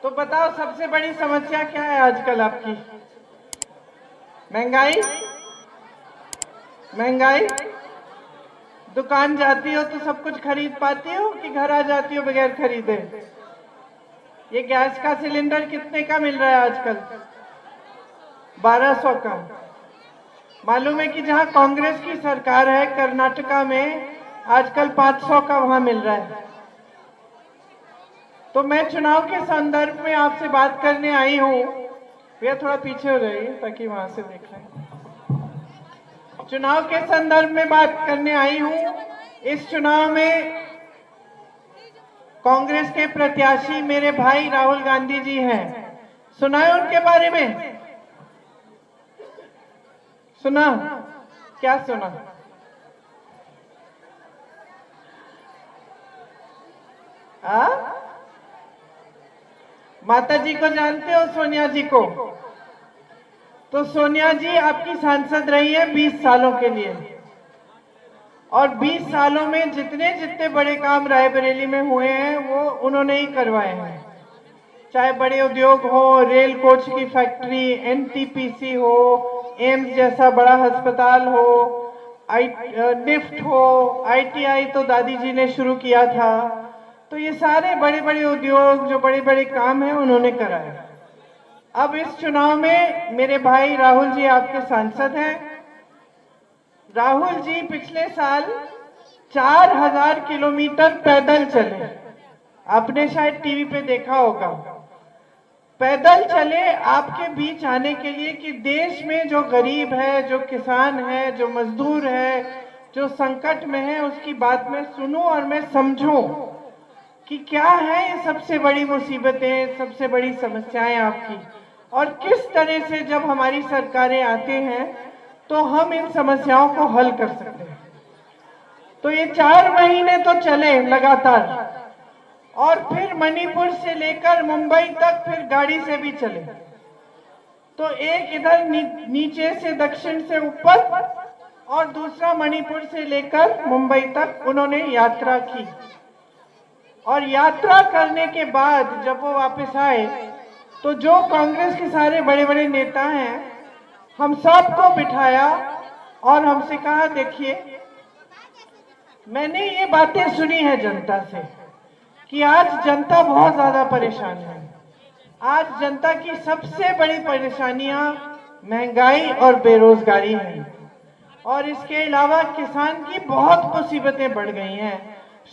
तो बताओ सबसे बड़ी समस्या क्या है आजकल आपकी? महंगाई। महंगाई। दुकान जाती हो तो सब कुछ खरीद पाती हो कि घर आ जाती हो बगैर खरीदे? ये गैस का सिलेंडर कितने का मिल रहा है आजकल? 1200 का। मालूम है कि जहां कांग्रेस की सरकार है कर्नाटका में आजकल 500 का वहां मिल रहा है। तो मैं चुनाव के संदर्भ में आपसे बात करने आई हूं। भैया थोड़ा पीछे हो जाइए ताकि वहां से देख लें। चुनाव के संदर्भ में बात करने आई हूं। इस चुनाव में कांग्रेस के प्रत्याशी मेरे भाई राहुल गांधी जी हैं। सुना है उनके बारे में? सुना? क्या सुना? आ? माता जी को जानते हो, सोनिया जी को? तो सोनिया जी आपकी सांसद रही है 20 सालों के लिए, और 20 सालों में जितने जितने बड़े काम रायबरेली में हुए हैं वो उन्होंने ही करवाए हैं। चाहे बड़े उद्योग हो, रेल कोच की फैक्ट्री, एनटीपीसी हो, एम्स जैसा बड़ा अस्पताल हो, निफ्ट हो, आईटीआई तो दादी जी ने शुरू किया था। तो ये सारे बड़े बड़े उद्योग जो बड़े बड़े काम हैं उन्होंने कराए। अब इस चुनाव में मेरे भाई राहुल जी आपके सांसद हैं। राहुल जी पिछले साल 4000 किलोमीटर पैदल चले। आपने शायद टीवी पे देखा होगा। पैदल चले आपके बीच आने के लिए कि देश में जो गरीब है, जो किसान है, जो मजदूर है, जो संकट में है, उसकी बात मैं सुनूं और मैं समझूं कि क्या है ये सबसे बड़ी मुसीबतें, सबसे बड़ी समस्याएं आपकी, और किस तरह से जब हमारी सरकारें आते हैं तो हम इन समस्याओं को हल कर सकते हैं। तो ये 4 महीने तो चले लगातार, और फिर मणिपुर से लेकर मुंबई तक फिर गाड़ी से भी चले। तो एक इधर नीचे से दक्षिण से ऊपर, और दूसरा मणिपुर से लेकर मुंबई तक उन्होंने यात्रा की। और यात्रा करने के बाद जब वो वापस आए तो जो कांग्रेस के सारे बड़े बड़े नेता हैं हम सबको बिठाया और हमसे कहा, देखिए मैंने ये बातें सुनी है जनता से कि आज जनता बहुत ज्यादा परेशान है। आज जनता की सबसे बड़ी परेशानियां महंगाई और बेरोजगारी है, और इसके अलावा किसान की बहुत मुसीबतें बढ़ गई हैं,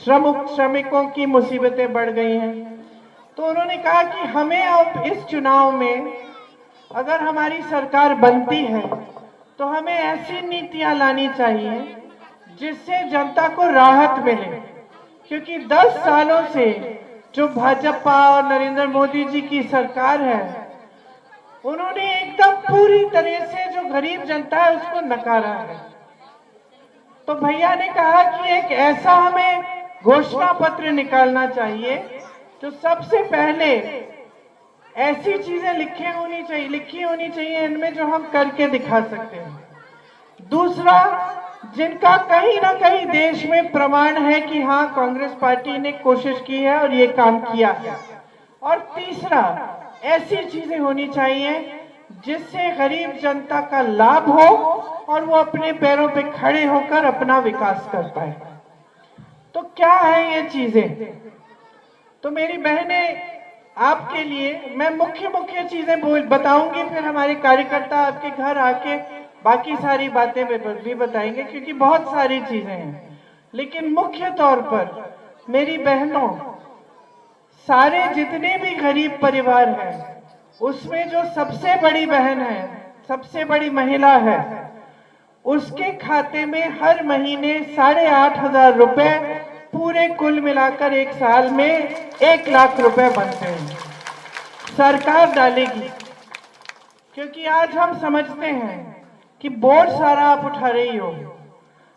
श्रमिकों की मुसीबतें बढ़ गई हैं। तो उन्होंने कहा कि हमें अब इस चुनाव में अगर हमारी सरकार बनती है तो हमें ऐसी नीतियां लानी चाहिए जिससे जनता को राहत मिले, क्योंकि 10 सालों से जो भाजपा और नरेंद्र मोदी जी की सरकार है उन्होंने एकदम पूरी तरह से जो गरीब जनता है उसको नकारा है। तो भैया ने कहा कि एक ऐसा हमें घोषणा पत्र निकालना चाहिए जो सबसे पहले ऐसी चीजें लिखी होनी चाहिए इनमें जो हम करके दिखा सकते हैं। दूसरा, जिनका कहीं ना कहीं देश में प्रमाण है कि हाँ कांग्रेस पार्टी ने कोशिश की है और ये काम किया है। और तीसरा, ऐसी चीजें होनी चाहिए जिससे गरीब जनता का लाभ हो और वो अपने पैरों पे खड़े होकर अपना विकास कर पाए। तो क्या है ये चीजें? तो मेरी बहनें, आपके लिए मैं मुख्य चीजें बताऊंगी, फिर हमारे कार्यकर्ता आपके घर आके बाकी सारी बातें भी बताएंगे, क्योंकि बहुत सारी चीजें हैं। लेकिन मुख्य तौर पर मेरी बहनों, सारे जितने भी गरीब परिवार हैं उसमें जो सबसे बड़ी बहन है, सबसे बड़ी महिला है, उसके खाते में हर महीने 8,500 रुपए पूरे कुल मिलाकर एक साल में 1 लाख रुपए बनते हैं, सरकार डालेगी। क्योंकि आज हम समझते हैं कि बोझ सारा आप उठा रही हो,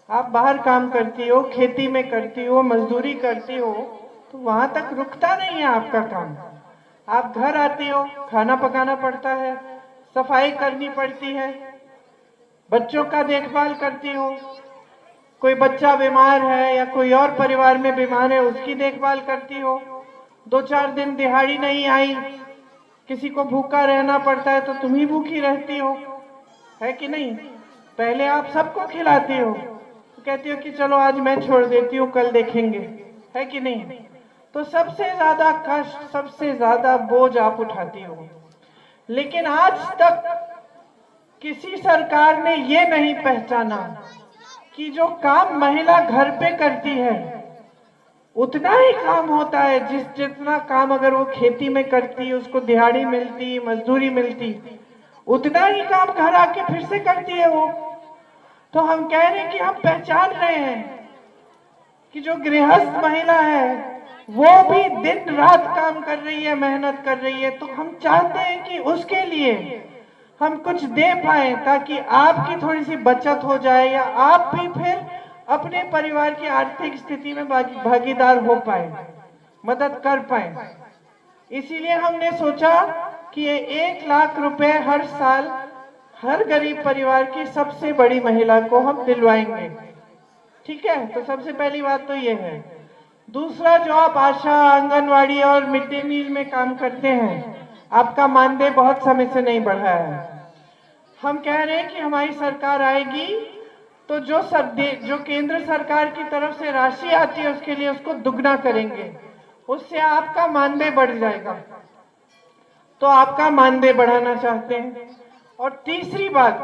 आप बाहर काम करती हो, खेती में करती हो, मजदूरी करती हो, तो वहां तक रुकता नहीं है आपका काम। आप घर आती हो, खाना पकाना पड़ता है, सफाई करनी पड़ती है, बच्चों का देखभाल करती हो, कोई बच्चा बीमार है या कोई और परिवार में बीमार है उसकी देखभाल करती हो, 2-4 दिन दिहाड़ी नहीं आई, किसी को भूखा रहना पड़ता है तो तुम ही भूखी रहती हो, है कि नहीं? पहले आप सबको खिलाती हो, तो कहती हो कि चलो आज मैं छोड़ देती हूँ, कल देखेंगे, है कि नहीं? तो सबसे ज्यादा कष्ट, सबसे ज्यादा बोझ आप उठाती हो। लेकिन आज तक किसी सरकार ने ये नहीं पहचाना कि जो काम महिला घर पे करती है उतना ही काम होता है जितना काम अगर वो खेती में करती, उसको दिहाड़ी मिलती, मजदूरी मिलती, उतना ही काम घर आके फिर से करती है वो। तो हम कह रहे हैं कि हम पहचान रहे हैं कि जो गृहस्थ महिला है वो भी दिन रात काम कर रही है, मेहनत कर रही है। तो हम चाहते हैं कि उसके लिए हम कुछ दे पाए ताकि आपकी थोड़ी सी बचत हो जाए या आप भी फिर अपने परिवार की आर्थिक स्थिति में भागीदार हो पाए, मदद कर पाए। इसीलिए हमने सोचा कि ये 1 लाख रुपए हर साल हर गरीब परिवार की सबसे बड़ी महिला को हम दिलवाएंगे। ठीक है, तो सबसे पहली बात तो ये है। दूसरा, जो आप आशा, आंगनवाड़ी और मिड डे मील में काम करते हैं, आपका मानदेय बहुत समय से नहीं बढ़ा है। हम कह रहे हैं कि हमारी सरकार आएगी तो जो केंद्र सरकार की तरफ से राशि आती है उसके लिए उसको दुगना करेंगे, उससे आपका मानदेय बढ़ जाएगा। तो आपका मानदेय बढ़ाना चाहते हैं। और तीसरी बात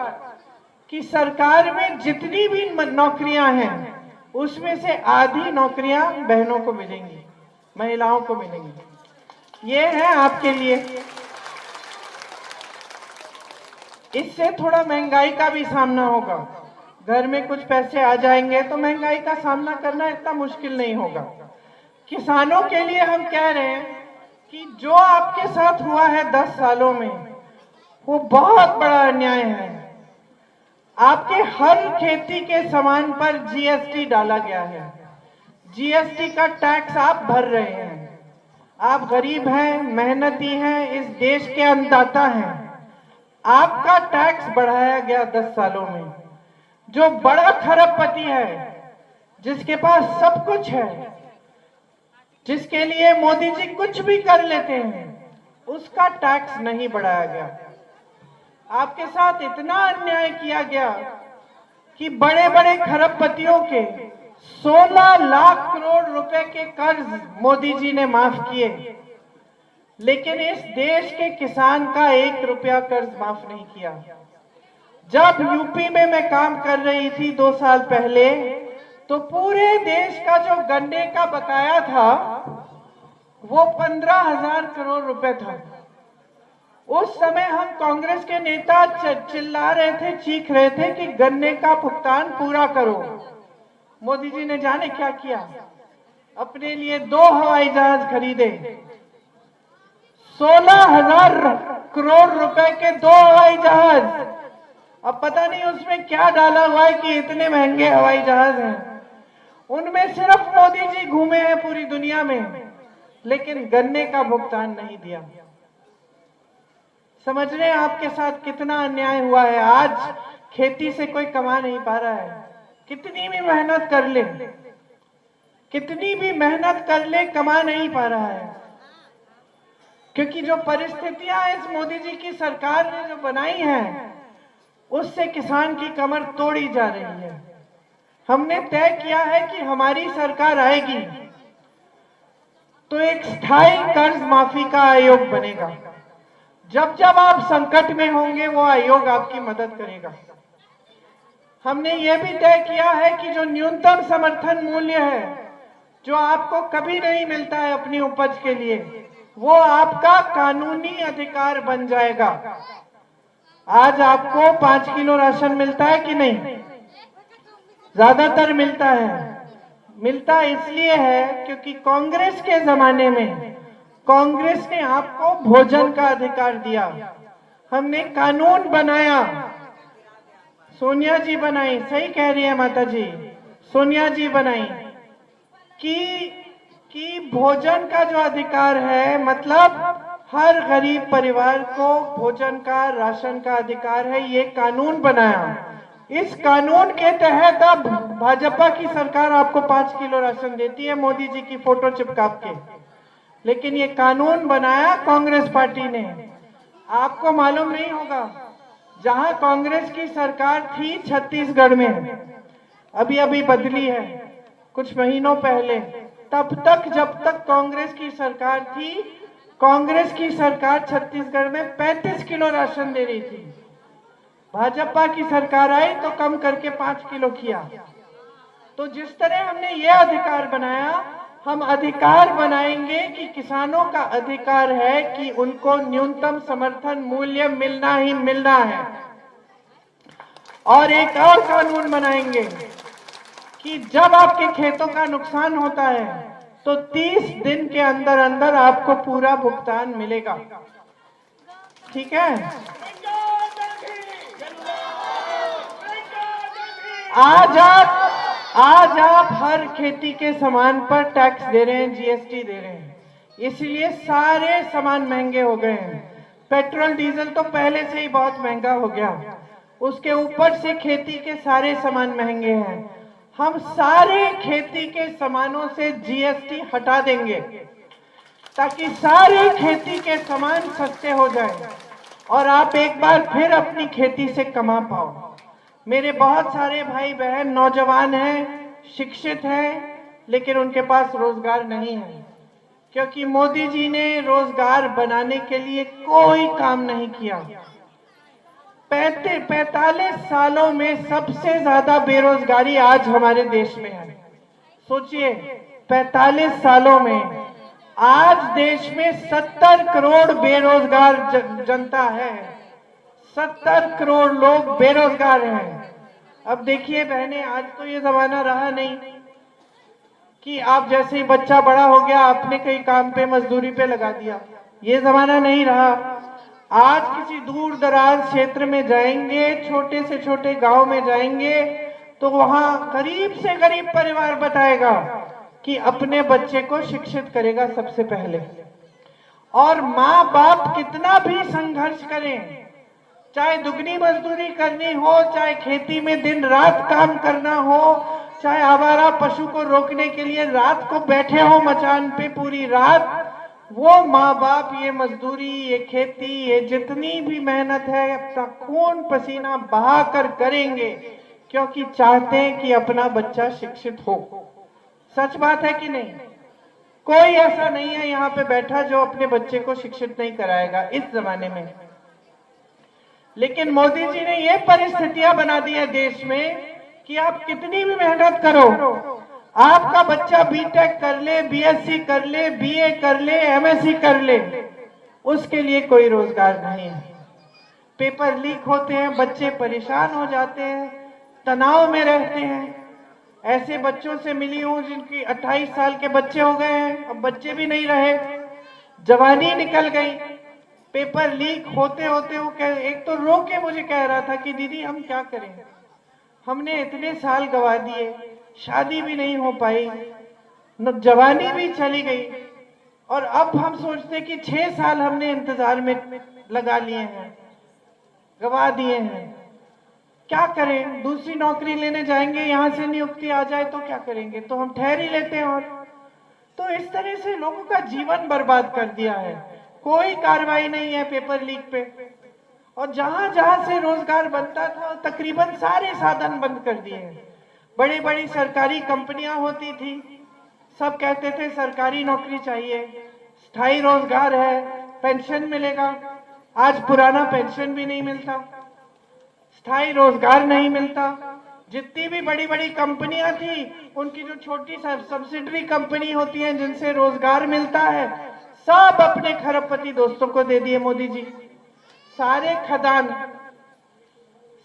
कि सरकार में जितनी भी नौकरियां हैं उसमें से आधी नौकरियां बहनों को मिलेंगी, महिलाओं को मिलेंगी। ये है आपके लिए। इससे थोड़ा महंगाई का भी सामना होगा, घर में कुछ पैसे आ जाएंगे तो महंगाई का सामना करना इतना मुश्किल नहीं होगा। किसानों के लिए हम कह रहे हैं कि जो आपके साथ हुआ है 10 सालों में वो बहुत बड़ा अन्याय है। आपके हर खेती के सामान पर जीएसटी डाला गया है। जीएसटी का टैक्स आप भर रहे हैं। आप गरीब हैं, मेहनती हैं, इस देश के अन्नदाता हैं। आपका टैक्स बढ़ाया गया 10 सालों में। जो बड़ा खरबपति है, जिसके पास सब कुछ है, जिसके लिए मोदी जी कुछ भी कर लेते हैं, उसका टैक्स नहीं बढ़ाया गया। आपके साथ इतना अन्याय किया गया कि बड़े बड़े खरबपतियों के 16 लाख करोड़ रुपए के कर्ज मोदी जी ने माफ किए, लेकिन इस देश के किसान का 1 रुपया कर्ज माफ नहीं किया। जब यूपी में मैं काम कर रही थी 2 साल पहले, तो पूरे देश का जो गन्ने का बकाया था वो 15,000 करोड़ रुपए था। उस समय हम कांग्रेस के नेता चिल्ला रहे थे, चीख रहे थे कि गन्ने का भुगतान पूरा करो। मोदी जी ने जाने क्या किया, अपने लिए 2 हवाई जहाज खरीदे। 16,000 करोड़ रुपए के 2 हवाई जहाज। अब पता नहीं उसमें क्या डाला हुआ है कि इतने महंगे हवाई जहाज हैं। उनमें सिर्फ मोदी जी घूमे हैं पूरी दुनिया में, लेकिन गन्ने का भुगतान नहीं दिया। समझ रहे हैं आपके साथ कितना अन्याय हुआ है। आज खेती से कोई कमा नहीं पा रहा है। कितनी भी मेहनत कर ले, कितनी भी मेहनत कर ले, कमा नहीं पा रहा है, क्योंकि जो परिस्थितियां इस मोदी जी की सरकार ने जो बनाई हैं उससे किसान की कमर तोड़ी जा रही है। हमने तय किया है कि हमारी सरकार आएगी तो एक स्थायी कर्ज माफी का आयोग बनेगा। जब जब आप संकट में होंगे वो आयोग आपकी मदद करेगा। हमने ये भी तय किया है कि जो न्यूनतम समर्थन मूल्य है, जो आपको कभी नहीं मिलता है अपनी उपज के लिए, वो आपका कानूनी अधिकार बन जाएगा। आज आपको 5 किलो राशन मिलता है कि नहीं? ज्यादातर मिलता है। मिलता इसलिए है क्योंकि कांग्रेस के जमाने में कांग्रेस ने आपको भोजन का अधिकार दिया। हमने कानून बनाया, सोनिया जी बनाई, सही कह रही है माता जी, सोनिया जी बनाई कि भोजन का जो अधिकार है, मतलब हर गरीब परिवार को भोजन का, राशन का अधिकार है। ये कानून बनाया। इस कानून के तहत अब भाजपा की सरकार आपको 5 किलो राशन देती है मोदी जी की फोटो चिपका के। लेकिन ये कानून बनाया कांग्रेस पार्टी ने। आपको मालूम नहीं होगा, जहां कांग्रेस की सरकार थी छत्तीसगढ़ में, अभी अभी बदली है कुछ महीनों पहले, तब तक जब तक कांग्रेस की सरकार थी, कांग्रेस की सरकार छत्तीसगढ़ में 35 किलो राशन दे रही थी। भाजपा की सरकार आई तो कम करके 5 किलो किया। तो जिस तरह हमने ये अधिकार बनाया, हम अधिकार बनाएंगे कि किसानों का अधिकार है कि उनको न्यूनतम समर्थन मूल्य मिलना ही मिलना है। और एक और कानून बनाएंगे कि जब आपके खेतों का नुकसान होता है तो 30 दिन के अंदर अंदर आपको पूरा भुगतान मिलेगा। ठीक है? आज आप हर खेती के सामान पर टैक्स दे रहे हैं, जीएसटी दे रहे हैं, इसलिए सारे सामान महंगे हो गए हैं। पेट्रोल डीजल तो पहले से ही बहुत महंगा हो गया, उसके ऊपर से खेती के सारे सामान महंगे हैं। हम सारे खेती के सामानों से जीएसटी हटा देंगे ताकि सारे खेती के सामान सस्ते हो जाए और आप एक बार फिर अपनी खेती से कमा पाओ। मेरे बहुत सारे भाई बहन नौजवान हैं, शिक्षित हैं, लेकिन उनके पास रोजगार नहीं है, क्योंकि मोदी जी ने रोजगार बनाने के लिए कोई काम नहीं किया। 45 सालों में सबसे ज्यादा बेरोजगारी आज हमारे देश में है। सोचिए, 45 सालों में आज देश में 70 करोड़ बेरोजगार जनता है। 70 करोड़ लोग बेरोजगार हैं। अब देखिए बहनें, आज तो ये जमाना रहा नहीं कि आप जैसे ही बच्चा बड़ा हो गया आपने कहीं काम पे मजदूरी पे लगा दिया, ये जमाना नहीं रहा। आज किसी दूर दराज क्षेत्र में जाएंगे, छोटे से छोटे गांव में जाएंगे, तो वहां गरीब से गरीब परिवार बताएगा कि अपने बच्चे को शिक्षित करेगा सबसे पहले। और माँ बाप कितना भी संघर्ष करें, चाहे दुगनी मजदूरी करनी हो, चाहे खेती में दिन रात काम करना हो, चाहे आवारा पशु को रोकने के लिए रात को बैठे हो मचान पे पूरी रात, वो माँ बाप ये मजदूरी, ये खेती, ये जितनी भी मेहनत है अपना खून पसीना बहाकर करेंगे, क्योंकि चाहते हैं कि अपना बच्चा शिक्षित हो। सच बात है कि नहीं? कोई ऐसा नहीं है यहाँ पे बैठा जो अपने बच्चे को शिक्षित नहीं कराएगा इस जमाने में। लेकिन मोदी जी ने ये परिस्थितियां बना दी है देश में कि आप कितनी भी मेहनत करो, आपका बच्चा बीटेक कर ले, बीएससी कर ले, बीए कर ले, एमएससी कर ले, उसके लिए कोई रोजगार नहीं है। पेपर लीक होते हैं, बच्चे परेशान हो जाते हैं, तनाव में रहते हैं। ऐसे बच्चों से मिली हूं जिनकी 28 साल के बच्चे हो गए हैं, अब बच्चे भी नहीं रहे, जवानी निकल गई। पेपर लीक होते होते वो एक तो रो के मुझे कह रहा था कि दीदी हम क्या करें, हमने इतने साल गवा दिए, शादी भी नहीं हो पाई, जवानी भी चली गई, और अब हम सोचते कि 6 साल हमने इंतजार में लगा लिए हैं, गवा दिए हैं, क्या करें? दूसरी नौकरी लेने जाएंगे, यहां से नियुक्ति आ जाए तो क्या करेंगे? तो हम ठहर ही लेते हैं। और तो इस तरह से लोगों का जीवन बर्बाद कर दिया है। कोई कार्रवाई नहीं है पेपर लीक पे, और जहां जहां से रोजगार बनता था तकरीबन सारे साधन बंद कर दिए हैं। बड़ी बड़ी सरकारी कंपनियां होती थी, सब कहते थे सरकारी नौकरी चाहिए, स्थायी रोजगार है, पेंशन मिलेगा। आज पुराना पेंशन भी नहीं मिलता, स्थायी रोजगार नहीं मिलता। जितनी भी बड़ी बड़ी कंपनियां थी, उनकी जो छोटी सब्सिडरी कंपनी होती है जिनसे रोजगार मिलता है, सब अपने खरबपति दोस्तों को दे दिए मोदी जी। सारे खदान,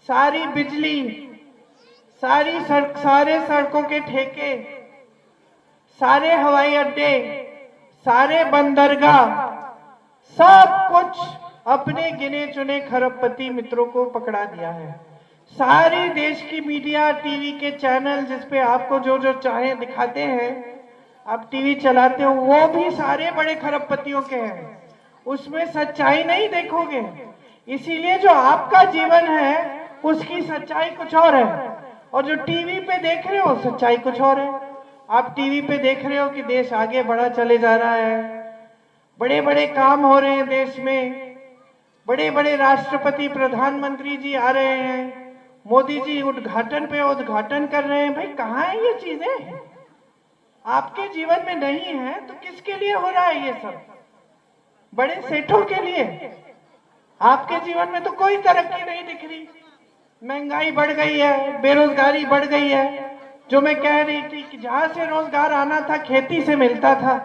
सारी बिजली, सारे सड़कों के ठेके, सारे हवाई अड्डे, सारे बंदरगाह, सब कुछ अपने गिने चुने खरबपति मित्रों को पकड़ा दिया है। सारी देश की मीडिया, टीवी के चैनल जिसपे आपको जो जो चाहे दिखाते हैं, आप टीवी चलाते हो, वो भी सारे बड़े खरबपतियों के हैं, उसमें सच्चाई नहीं देखोगे। इसीलिए जो आपका जीवन है उसकी सच्चाई कुछ और है, और जो टीवी पे देख रहे हो सच्चाई कुछ और है। आप टीवी पे देख रहे हो कि देश आगे बढ़ा चले जा रहा है, बड़े बड़े काम हो रहे हैं देश में, बड़े बड़े राष्ट्रपति प्रधानमंत्री जी आ रहे हैं, मोदी जी उद्घाटन पे उद्घाटन कर रहे हैं। भाई कहाँ है ये चीजें? आपके जीवन में नहीं है तो किसके लिए हो रहा है ये सब? बड़े सेठों के लिए। आपके जीवन में तो कोई तरक्की नहीं दिख रही। महंगाई बढ़ गई है, बेरोजगारी बढ़ गई है। जो मैं कह रही थी कि जहां से रोजगार आना था खेती से मिलता था,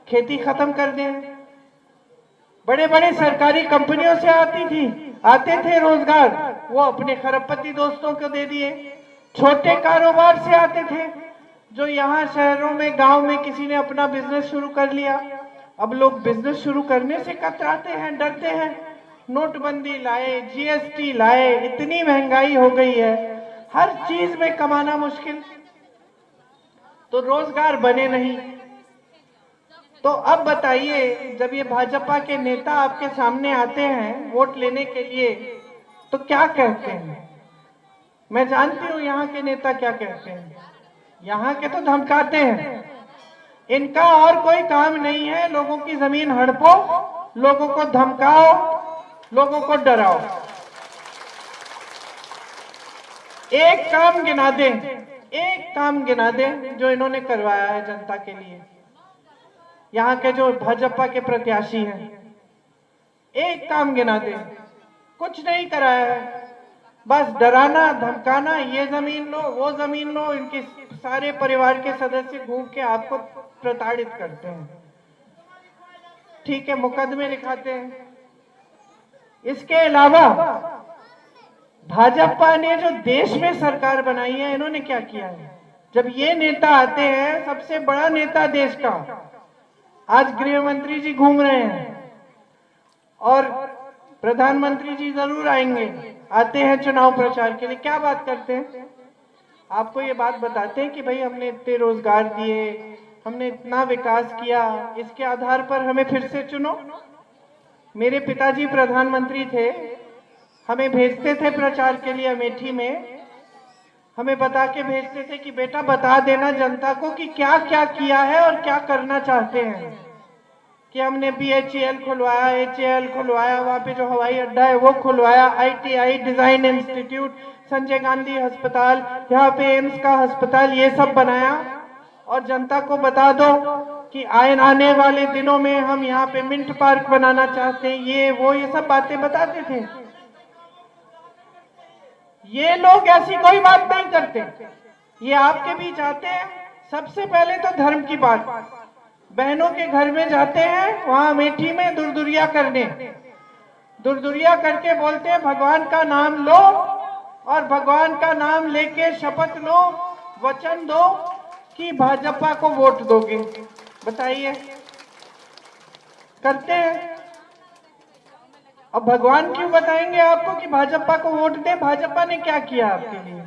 खेती खत्म कर दें। बड़े बड़े सरकारी कंपनियों से आते थे रोजगार, वो अपने खरबपति दोस्तों को दे दिए। छोटे कारोबार से आते थे, जो यहाँ शहरों में गांव में किसी ने अपना बिजनेस शुरू कर लिया, अब लोग बिजनेस शुरू करने से कतराते हैं, डरते हैं। नोटबंदी लाए, जीएसटी लाए, इतनी महंगाई हो गई है, हर चीज में कमाना मुश्किल, तो रोजगार बने नहीं। तो अब बताइए, जब ये भाजपा के नेता आपके सामने आते हैं वोट लेने के लिए, तो क्या कहते हैं? मैं जानती हूं यहाँ के नेता क्या कहते हैं। यहाँ के तो धमकाते हैं। इनका और कोई काम नहीं है, लोगों की जमीन हड़पो, लोगों को धमकाओ, लोगों को डराओ। एक काम गिना दें, एक काम गिना दें जो इन्होंने करवाया है जनता के लिए। यहाँ के जो भाजपा के प्रत्याशी हैं, एक काम गिना दें। कुछ नहीं कराया है, बस डराना धमकाना, ये जमीन लो वो जमीन लो। इनके सारे परिवार के सदस्य घूम के आपको प्रताड़ित करते हैं। ठीक है, मुकदमे लिखाते हैं। इसके अलावा भाजपा ने जो देश में सरकार बनाई है, इन्होंने क्या किया है? जब ये नेता आते हैं, सबसे बड़ा नेता देश का, आज गृह मंत्री जी घूम रहे हैं और प्रधानमंत्री जी जरूर आएंगे, आते हैं चुनाव प्रचार के लिए। क्या बात करते हैं? आपको ये बात बताते हैं कि भाई हमने इतने रोजगार दिए, हमने इतना विकास किया, इसके आधार पर हमें फिर से चुनो। मेरे पिताजी प्रधानमंत्री थे, हमें भेजते थे प्रचार के लिए अमेठी में, हमें बता के भेजते थे कि बेटा बता देना जनता को कि क्या क्या किया है और क्या करना चाहते हैं। कि हमने BHEL खुलवाया, HAL खुलवाया, वहाँ पे जो हवाई अड्डा है वो खुलवाया, ITI design institute, Sanjay Gandhi अस्पताल, यहाँ पे एम्स का अस्पताल, ये सब बनाया। और जनता को बता दो कि आने वाले दिनों में हम यहाँ पे मिंट पार्क बनाना चाहते हैं, ये वो ये सब बातें बताते थे। ये लोग ऐसी कोई बात नहीं करते। ये आपके बीच आते हैं, सबसे पहले तो धर्म की बात, बहनों के घर में जाते हैं, वहां अमेठी में दुरदुरिया करने, दुरदुरिया करके बोलते हैं भगवान का नाम लो और भगवान का नाम लेके शपथ लो, वचन दो कि भाजपा को वोट दोगे। बताइए, करते हैं। अब भगवान क्यों बताएंगे आपको कि भाजपा को वोट दे? भाजपा ने क्या किया आपके लिए?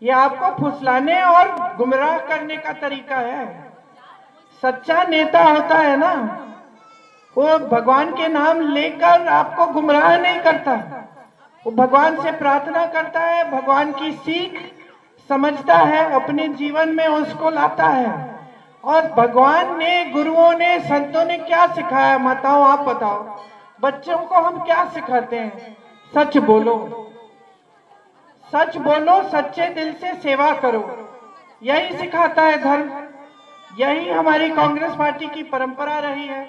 ये आपको फुसलाने और गुमराह करने का तरीका है। सच्चा नेता होता है ना, वो भगवान के नाम लेकर आपको गुमराह नहीं करता, वो भगवान से प्रार्थना करता है, भगवान की सीख समझता है, अपने जीवन में उसको लाता है। और भगवान ने, गुरुओं ने, संतों ने क्या सिखाया? माताओं आप बताओ, बच्चों को हम क्या सिखाते हैं? सच बोलो, सच बोलो, सच्चे दिल से सेवा करो, यही सिखाता है धर्म। यही हमारी कांग्रेस पार्टी की परंपरा रही है।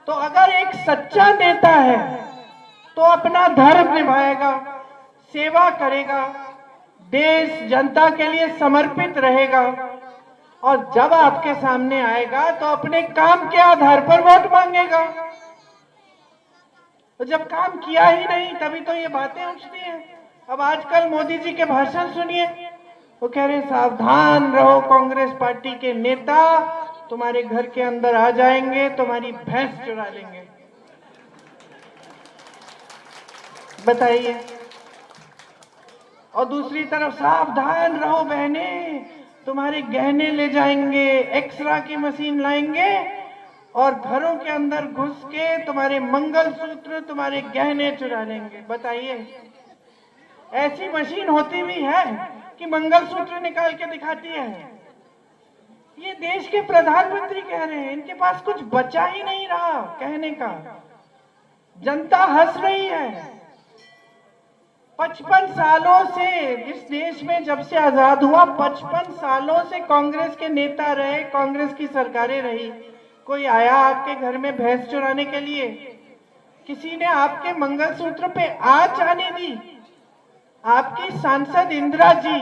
तो अगर एक सच्चा नेता है तो अपना धर्म निभाएगा, सेवा करेगा, देश जनता के लिए समर्पित रहेगा, और जब आपके सामने आएगा तो अपने काम के आधार पर वोट मांगेगा। तो जब काम किया ही नहीं तभी तो ये बातें उठती हैं। अब आजकल मोदी जी के भाषण सुनिए, वो कह रहे सावधान रहो, कांग्रेस पार्टी के नेता तुम्हारे घर के अंदर आ जाएंगे, तुम्हारी भैंस चुरा लेंगे। बताइए। और दूसरी तरफ सावधान रहो बहने, तुम्हारे गहने ले जाएंगे, एक्सरा की मशीन लाएंगे और घरों के अंदर घुस के तुम्हारे मंगलसूत्र, तुम्हारे गहने चुरा लेंगे। बताइए, ऐसी मशीन होती भी है कि मंगलसूत्र निकाल के दिखाती है? ये देश के प्रधानमंत्री कह रहे हैं, इनके पास कुछ बचा ही नहीं रहा कहने का। जनता हंस रही है। 55 सालों से इस देश में जब से आजाद हुआ, 55 सालों से कांग्रेस के नेता रहे, कांग्रेस की सरकारें रही। कोई आया आपके घर में भैंस चुराने के लिए? किसी ने आपके मंगलसूत्र पे आंच आने दी? आपकी सांसद इंदिरा जी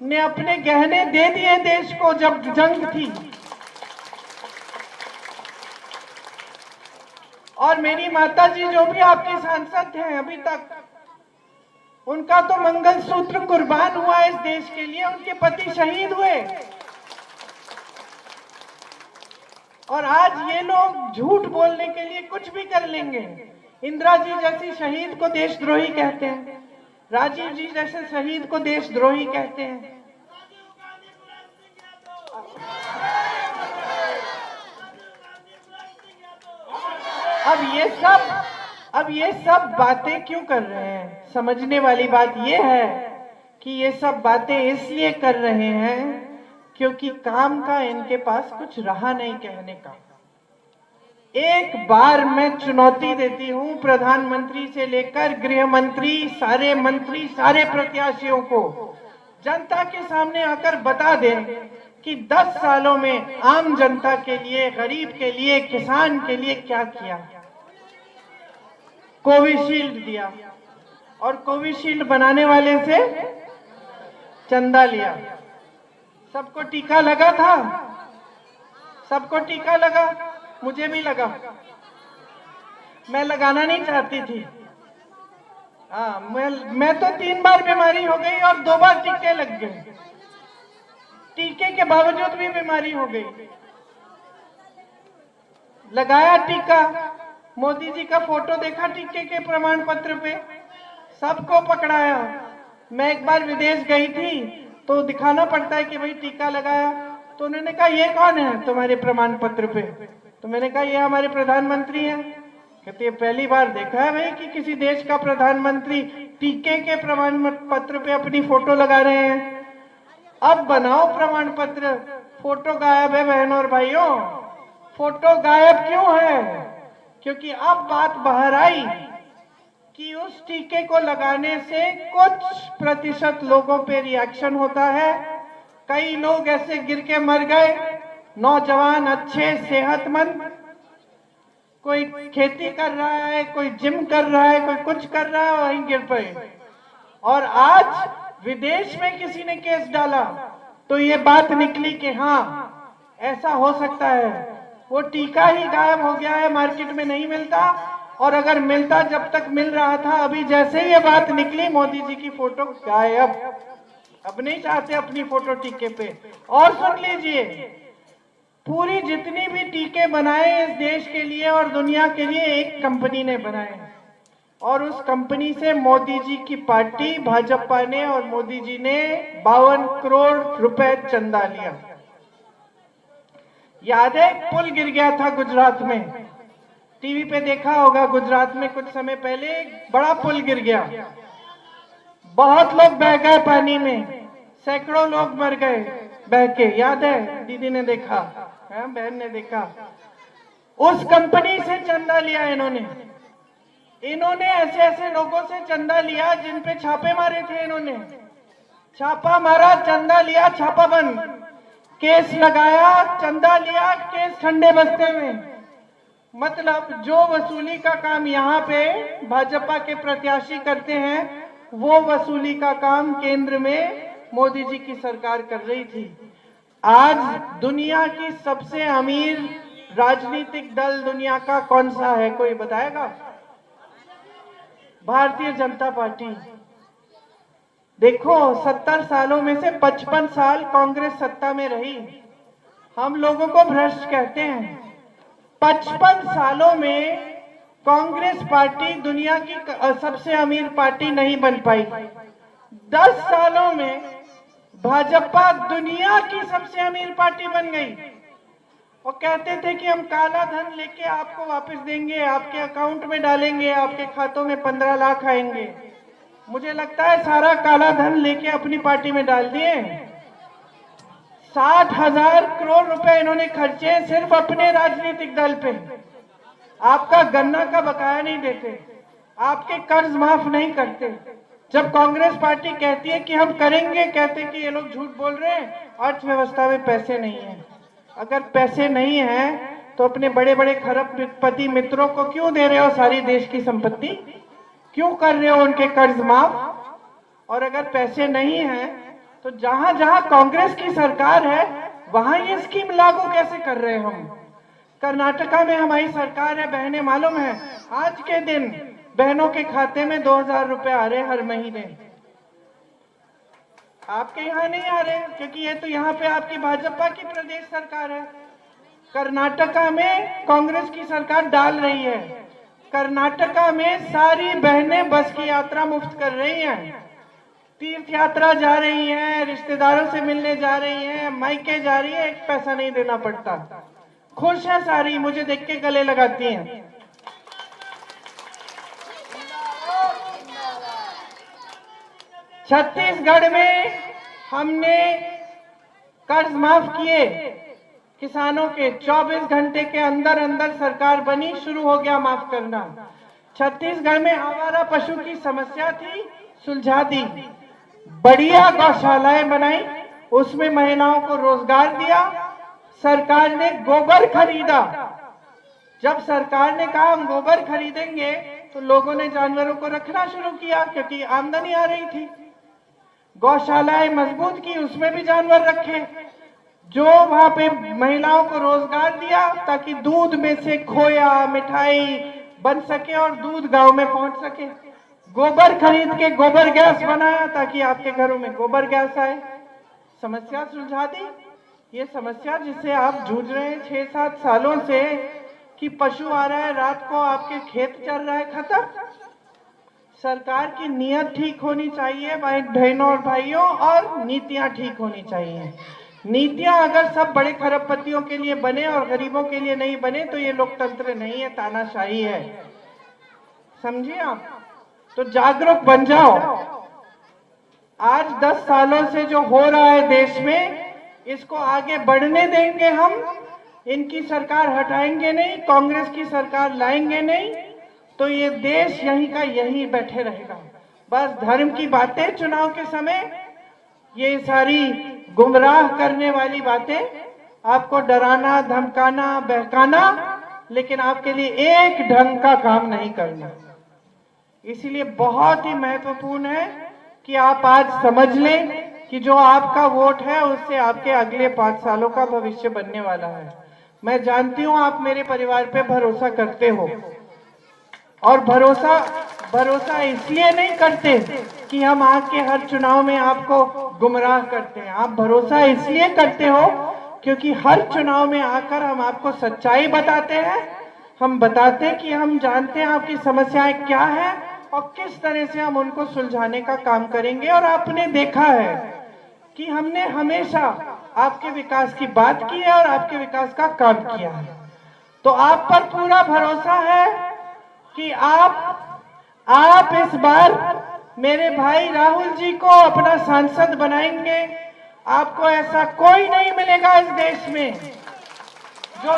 ने अपने गहने दे दिए देश को जब जंग थी। और मेरी माता जी जो भी आपकी सांसद हैं अभी तक, उनका तो मंगलसूत्र कुर्बान हुआ इस देश के लिए, उनके पति शहीद हुए। और आज ये लोग झूठ बोलने के लिए कुछ भी कर लेंगे। इंदिरा जी जैसी शहीद को देशद्रोही कहते हैं, राजीव जी जैसे शहीद को देशद्रोही कहते हैं। अब ये सब बातें क्यों कर रहे हैं? समझने वाली बात ये है कि ये सब बातें इसलिए कर रहे हैं क्योंकि काम का इनके पास कुछ रहा नहीं कहने का। एक बार मैं चुनौती देती हूं प्रधानमंत्री से लेकर गृह मंत्री, सारे मंत्री, सारे प्रत्याशियों को, जनता के सामने आकर बता दें कि 10 सालों में आम जनता के लिए, गरीब के लिए, किसान के लिए क्या किया। कोविशील्ड दिया और कोविशील्ड बनाने वाले से चंदा लिया। सबको टीका लगा था, सबको टीका लगा, मुझे भी लगा। मैं लगाना नहीं चाहती थी। मैं तो 3 बार बीमारी हो गई और 2 बार टीके लग गए। टीके के बावजूद भी बीमारी हो गई। लगाया टीका, मोदी जी का फोटो देखा टीके के प्रमाण पत्र पे, सबको पकड़ाया। मैं एक बार विदेश गई थी तो दिखाना पड़ता है कि भाई टीका लगाया, तो उन्होंने कहा ये कौन है तुम्हारे प्रमाण पत्र पे? तो मैंने कहा ये हमारे प्रधानमंत्री हैं। कहते ये पहली बार देखा है भाई कि किसी देश का प्रधानमंत्री टीके के प्रमाण पत्र पे अपनी फोटो लगा रहे हैं। अब बनाओ प्रमाण पत्र। फोटो गायब है बहनों और भाइयों। फोटो गायब क्यों है? क्योंकि अब बात बाहर आई कि उस टीके को लगाने से कुछ प्रतिशत लोगों पे रिएक्शन होता है। कई लोग ऐसे गिर के मर गए, नौजवान अच्छे सेहतमंद, कोई खेती कर रहा है, कोई जिम कर रहा है, कोई कुछ कर रहा है, वहीं गिर पड़े। और आज विदेश में किसी ने केस डाला तो ये बात निकली कि हाँ ऐसा हो सकता है। वो टीका ही गायब हो गया है, मार्केट में नहीं मिलता, और अगर मिलता जब तक मिल रहा था, अभी जैसे ही ये बात निकली मोदी जी की फोटो गायब। अब नहीं चाहते अपनी फोटो टीके पे। और सुन लीजिए, पूरी जितनी भी टीके बनाए इस देश के लिए और दुनिया के लिए एक कंपनी ने बनाए, और उस कंपनी से मोदी जी की पार्टी भाजपा ने और मोदी जी ने 52 करोड़ रुपए चंदा लिया। याद है पुल गिर गया था गुजरात में, टीवी पे देखा होगा। गुजरात में कुछ समय पहले एक बड़ा पुल गिर गया, बहुत लोग बह गए पानी में, सैकड़ों लोग मर गए बह के। याद है? दीदी ने देखा, बहन ने देखा। उस कंपनी से चंदा लिया इन्होंने ऐसे ऐसे लोगों से चंदा लिया जिन पे छापे मारे थे। इन्होंने छापा मारा, चंदा लिया, छापा बंद, केस लगाया, चंदा लिया, केस ठंडे बस्ते में। मतलब जो वसूली का काम यहाँ पे भाजपा के प्रत्याशी करते हैं, वो वसूली का काम केंद्र में मोदी जी की सरकार कर रही थी। आज दुनिया की सबसे अमीर राजनीतिक दल दुनिया का कौन सा है, कोई बताएगा? भारतीय जनता पार्टी। देखो 70 सालों में से 55 साल कांग्रेस सत्ता में रही। हम लोगों को भ्रष्ट कहते हैं। 55 सालों में कांग्रेस पार्टी दुनिया की सबसे अमीर पार्टी नहीं बन पाई। 10 सालों में भाजपा दुनिया की सबसे अमीर पार्टी बन गई। वो कहते थे कि हम काला धन लेके आपको वापस देंगे, आपके अकाउंट में डालेंगे, आपके खातों में 15 लाख आएंगे। मुझे लगता है सारा काला धन लेके अपनी पार्टी में डाल दिए। 60,000 करोड़ रुपए इन्होंने खर्चे हैं सिर्फ अपने राजनीतिक दल पे। आपका गन्ना का बकाया नहीं देते, आपके कर्ज माफ नहीं करते। जब कांग्रेस पार्टी कहती है कि हम करेंगे, कहते कि ये लोग झूठ बोल रहे हैं, अर्थव्यवस्था में पैसे नहीं है। अगर पैसे नहीं है तो अपने बड़े बड़े खरबपति मित्रों को क्यों दे रहे हो सारी देश की संपत्ति, क्यों कर रहे हो उनके कर्ज माफ? और अगर पैसे नहीं है तो जहां जहां कांग्रेस की सरकार है वहां ये स्कीम लागू कैसे कर रहे हैं हम? कर्नाटका में हमारी सरकार है, बहनें मालूम है, आज के दिन बहनों के खाते में 2,000 रुपए आ रहे हर महीने। आपके यहाँ नहीं आ रहे क्योंकि ये तो यहाँ पे आपकी भाजपा की प्रदेश सरकार है। कर्नाटका में कांग्रेस की सरकार डाल रही है। कर्नाटका में सारी बहनें बस की यात्रा मुफ्त कर रही हैं, तीर्थ यात्रा जा रही हैं, रिश्तेदारों से मिलने जा रही हैं, मायके जा रही है, एक पैसा नहीं देना पड़ता। खुश है सारी, मुझे देख के गले लगाती हैं। छत्तीसगढ़ में हमने कर्ज माफ किए किसानों के, 24 घंटे के अंदर अंदर सरकार बनी, शुरू हो गया माफ करना। छत्तीसगढ़ में आवारा पशु की समस्या थी, सुलझा दी। बढ़िया गौशालाएं बनाई, उसमें महिलाओं को रोजगार दिया। सरकार ने गोबर खरीदा। जब सरकार ने कहा हम गोबर खरीदेंगे तो लोगों ने जानवरों को रखना शुरू किया क्योंकि आमदनी आ रही थी। गौशालाएं मजबूत की, उसमें भी जानवर रखे, जो वहां पे महिलाओं को रोजगार दिया ताकि दूध में से खोया मिठाई बन सके और दूध गांव में पहुंच सके। गोबर खरीद के गोबर गैस बनाया ताकि आपके घरों में गोबर गैस आए। समस्या सुलझा दी। ये समस्या जिससे आप जूझ रहे हैं 6-7 सालों से कि पशु आ रहा है रात को आपके खेत चल रहा है, खत्म। सरकार की नीयत ठीक होनी चाहिए बहनों और भाइयों, और नीतियां ठीक होनी चाहिए। नीतियां अगर सब बड़े खरबपतियों के लिए बने और गरीबों के लिए नहीं बने तो ये लोकतंत्र नहीं है, तानाशाही है। समझिए आप, तो जागरूक बन जाओ। आज 10 सालों से जो हो रहा है देश में, इसको आगे बढ़ने देंगे हम। इनकी सरकार हटाएंगे नहीं, कांग्रेस की सरकार लाएंगे नहीं, तो ये देश यहीं का यहीं बैठे रहेगा। बस धर्म की बातें चुनाव के समय, ये सारी गुमराह करने वाली बातें, आपको डराना धमकाना बहकाना, लेकिन आपके लिए एक ढंग का काम नहीं करना। इसीलिए बहुत ही महत्वपूर्ण है कि आप आज समझ लें कि जो आपका वोट है उससे आपके अगले 5 सालों का भविष्य बनने वाला है। मैं जानती हूं आप मेरे परिवार पे भरोसा करते हो, और भरोसा इसलिए नहीं करते कि हम आके हर चुनाव में आपको गुमराह करते हैं। आप भरोसा इसलिए करते हो क्योंकि हर चुनाव में आकर हम आपको सच्चाई बताते हैं। हम बताते हैं कि हम जानते हैं आपकी समस्याएं क्या है और किस तरह से हम उनको सुलझाने का काम करेंगे। और आपने देखा है कि हमने हमेशा आपके विकास की बात की है और आपके विकास का काम किया है। तो आप पर पूरा भरोसा है कि आप इस बार मेरे भाई राहुल जी को अपना सांसद बनाएंगे। आपको ऐसा कोई नहीं मिलेगा इस देश में जो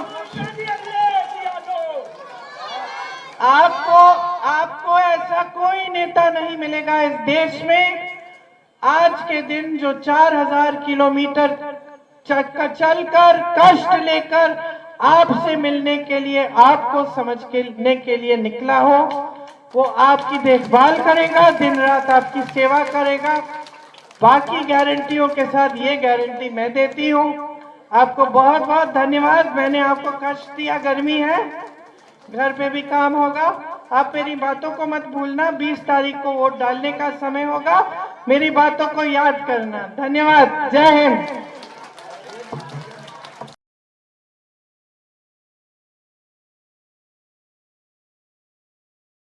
आपको ऐसा कोई नेता नहीं मिलेगा इस देश में आज के दिन जो 4,000 किलोमीटर चलकर कष्ट लेकर आपसे मिलने के लिए, आपको समझने के लिए निकला हो। वो आपकी देखभाल करेगा, दिन रात आपकी सेवा करेगा। बाकी गारंटियों के साथ ये गारंटी मैं देती हूँ। आपको बहुत बहुत धन्यवाद। मैंने आपको कष्ट दिया, गर्मी है, घर पे भी काम होगा। आप मेरी बातों को मत भूलना। 20 तारीख को वोट डालने का समय होगा, मेरी बातों को याद करना। धन्यवाद। जय हिंद।